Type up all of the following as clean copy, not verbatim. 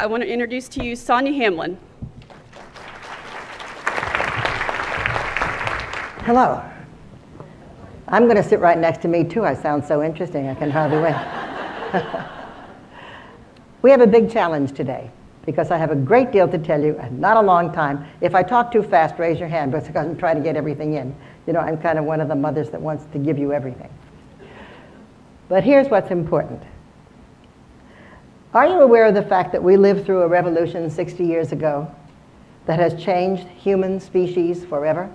I want to introduce to you Sonya Hamlin. Hello. I'm going to sit right next to me, too. I sound so interesting, I can hardly wait. We have a big challenge today, because I have a great deal to tell you, and not a long time. If I talk too fast, raise your hand, because I'm trying to get everything in. You know, I'm kind of one of the mothers that wants to give you everything. But here's what's important. Are you aware of the fact that we lived through a revolution 60 years ago that has changed human species forever?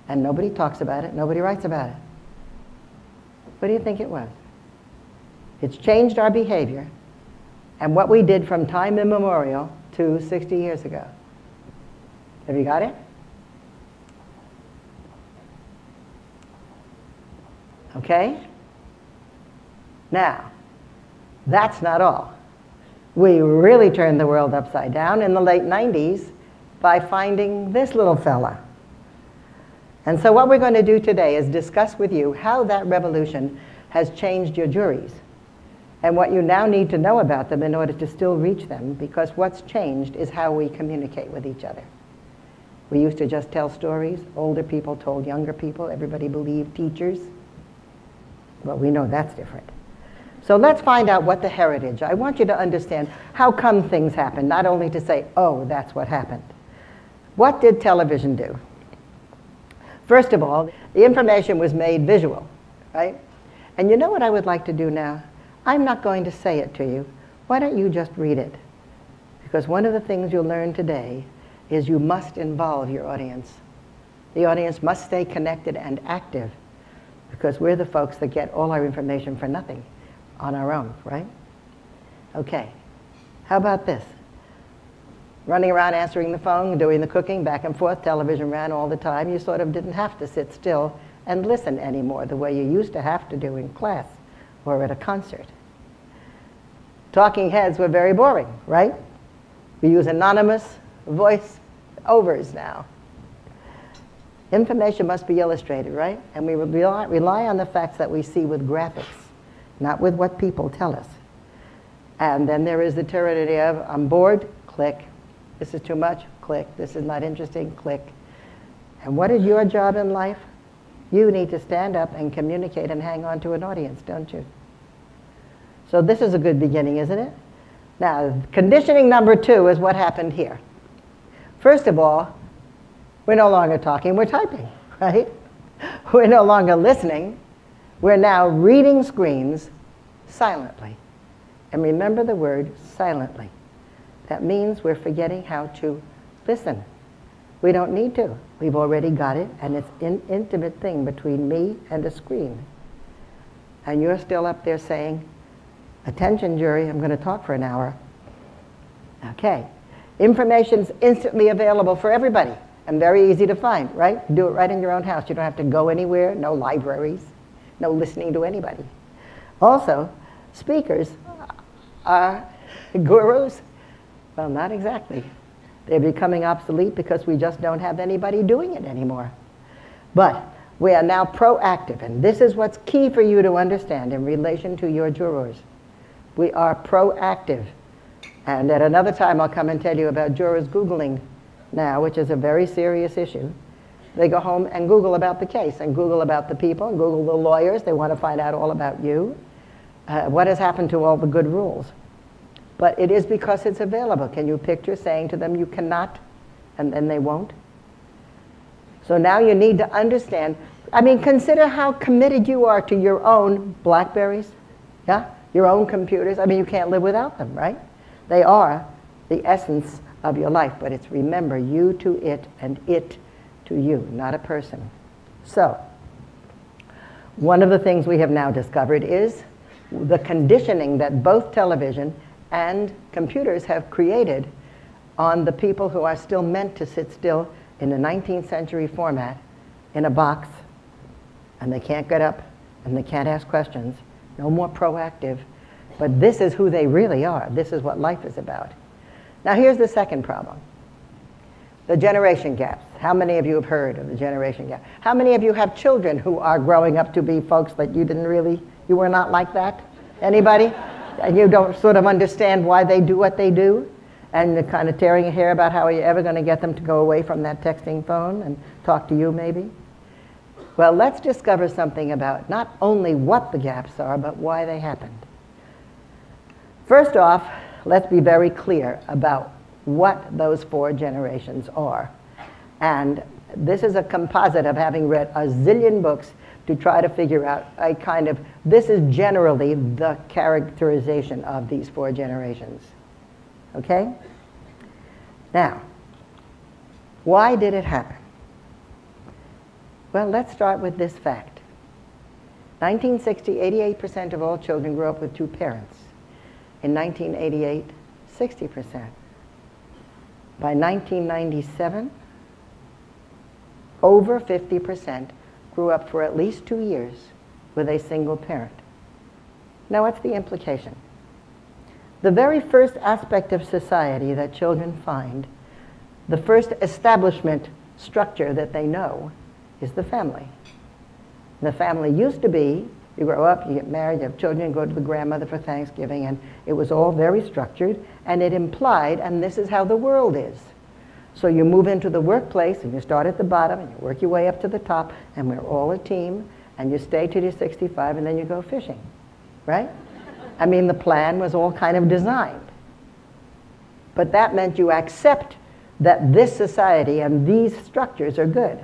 And nobody talks about it, nobody writes about it. What do you think it was? It's changed our behavior and what we did from time immemorial to 60 years ago. Have you got it? Okay? Now, that's not all. We really turned the world upside down in the late 90s by finding this little fella. And so what we're going to do today is discuss with you how that revolution has changed your juries and what you now need to know about them in order to still reach them, because what's changed is how we communicate with each other. We used to just tell stories. Older people told younger people. Everybody believed teachers. Well, we know that's different. So let's find out what the heritage. I want you to understand how come things happen, not only to say, oh, that's what happened. What did television do? First of all, the information was made visual, right? And you know what I would like to do now? I'm not going to say it to you. Why don't you just read it? Because one of the things you'll learn today is you must involve your audience. The audience must stay connected and active, because we're the folks that get all our information for nothing on our own, right? Okay, how about this? Running around answering the phone, doing the cooking, back and forth, television ran all the time. You sort of didn't have to sit still and listen anymore the way you used to have to do in class or at a concert. Talking heads were very boring, right? We use anonymous voice overs now. Information must be illustrated, right? And we rely on the facts that we see with graphics, not with what people tell us. And then there is the tyranny of, I'm bored, click. This is too much, click. This is not interesting, click. And what is your job in life? You need to stand up and communicate and hang on to an audience, don't you? So this is a good beginning, isn't it? Now, conditioning number 2 is what happened here. First of all, we're no longer talking, we're typing, right? We're no longer listening. We're now reading screens silently. And remember the word silently. That means we're forgetting how to listen. We don't need to. We've already got it, and it's an intimate thing between me and a screen. And you're still up there saying, attention, jury, I'm going to talk for an hour. Okay. Information's instantly available for everybody and very easy to find, right? Do it right in your own house. You don't have to go anywhere, no libraries, no listening to anybody. Also, speakers are gurus. Well, not exactly. They're becoming obsolete because we just don't have anybody doing it anymore. But we are now proactive, and this is what's key for you to understand in relation to your jurors. We are proactive. And at another time, I'll come and tell you about jurors Googling now, which is a very serious issue. They go home and Google about the case, and Google about the people, and Google the lawyers. They want to find out all about you. What has happened to all the good rules? But it is because it's available. Can you picture saying to them, you cannot, and then they won't? So now you need to understand. I mean, consider how committed you are to your own BlackBerries, yeah? Your own computers. I mean, you can't live without them, right? They are the essence of your life, but it's remember, you to it and it to you, not a person. So, one of the things we have now discovered is the conditioning that both television and computers have created on the people who are still meant to sit still in the 19th century format in a box, and they can't get up and they can't ask questions. No more proactive. But this is who they really are. This is what life is about. Now here's the second problem. The generation gaps. How many of you have heard of the generation gap? How many of you have children who are growing up to be folks that you were not like that? Anybody? and you don't sort of understand why they do what they do, and you're kind of tearing your hair about how are you ever going to get them to go away from that texting phone and talk to you maybe? Well, let's discover something about not only what the gaps are, but why they happened. First off, let's be very clear about what those 4 generations are. And this is a composite of having read a zillion books to try to figure out a kind of, this is generally the characterization of these 4 generations. Okay? Now, why did it happen? Well, let's start with this fact. 1960, 88% of all children grew up with 2 parents. In 1988, 60%. By 1997, over 50% grew up for at least 2 years with a single parent. Now, what's the implication? The very first aspect of society that children find, the first establishment structure that they know, is the family. The family used to be, you grow up, you get married, you have children, you go to the grandmother for Thanksgiving, and it was all very structured, and it implied, and this is how the world is. So you move into the workplace, and you start at the bottom, and you work your way up to the top, and we're all a team, and you stay till you're 65, and then you go fishing, right? I mean, the plan was all kind of designed. But that meant you accept that this society and these structures are good.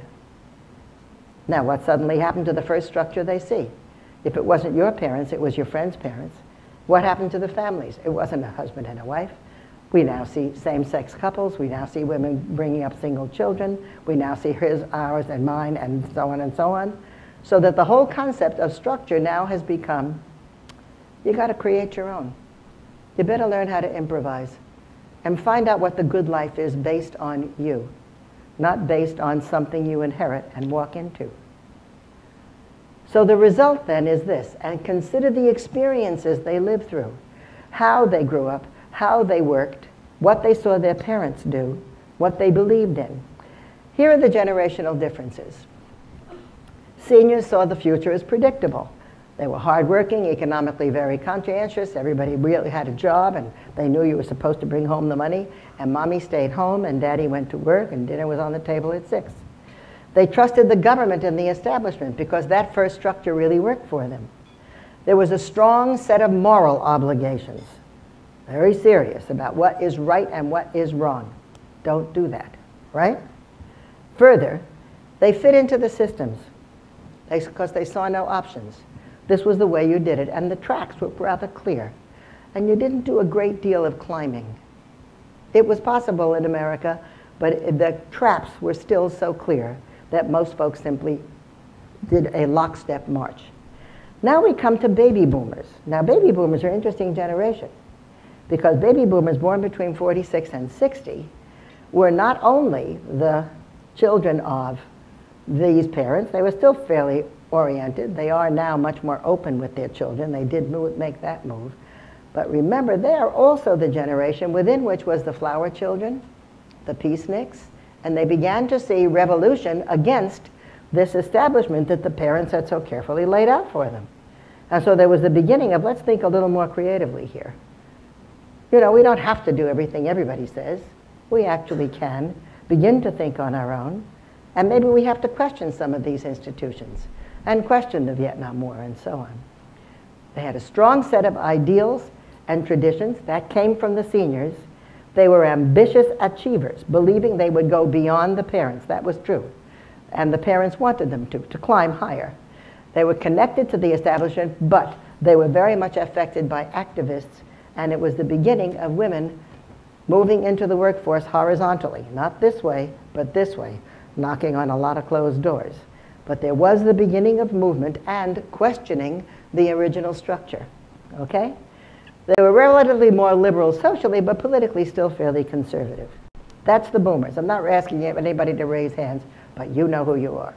Now, what suddenly happened to the first structure they see? If it wasn't your parents, it was your friend's parents. What happened to the families? It wasn't a husband and a wife. We now see same-sex couples. We now see women bringing up single children. We now see his, ours, and mine, and so on and so on. So that the whole concept of structure now has become, you got to create your own. You better learn how to improvise and find out what the good life is based on you, not based on something you inherit and walk into. So the result then is this, and consider the experiences they lived through, how they grew up, how they worked, what they saw their parents do, what they believed in. Here are the generational differences. Seniors saw the future as predictable. They were hardworking, economically very conscientious. Everybody really had a job, and they knew you were supposed to bring home the money. And mommy stayed home, and daddy went to work, and dinner was on the table at 6. They trusted the government and the establishment because that first structure really worked for them. There was a strong set of moral obligations, very serious about what is right and what is wrong. Don't do that, right? Further, they fit into the systems because they saw no options. This was the way you did it, and the tracks were rather clear. And you didn't do a great deal of climbing. It was possible in America, but the traps were still so clear that most folks simply did a lockstep march. Now we come to baby boomers. Now baby boomers are an interesting generation because baby boomers born between 46 and 60 were not only the children of these parents, they were still fairly oriented. They are now much more open with their children. They did make that move. But remember, they are also the generation within which was the flower children, the peaceniks, and they began to see revolution against this establishment that the parents had so carefully laid out for them. And so there was the beginning of, let's think a little more creatively here. You know, we don't have to do everything everybody says. We actually can begin to think on our own. And maybe we have to question some of these institutions and question the Vietnam War and so on. They had a strong set of ideals and traditions that came from the seniors. They were ambitious achievers, believing they would go beyond the parents. That was true. And the parents wanted them to climb higher. They were connected to the establishment, but they were very much affected by activists, and it was the beginning of women moving into the workforce horizontally, not this way, but this way, knocking on a lot of closed doors. But there was the beginning of movement and questioning the original structure, okay? They were relatively more liberal socially, but politically still fairly conservative. That's the boomers. I'm not asking anybody to raise hands, but you know who you are.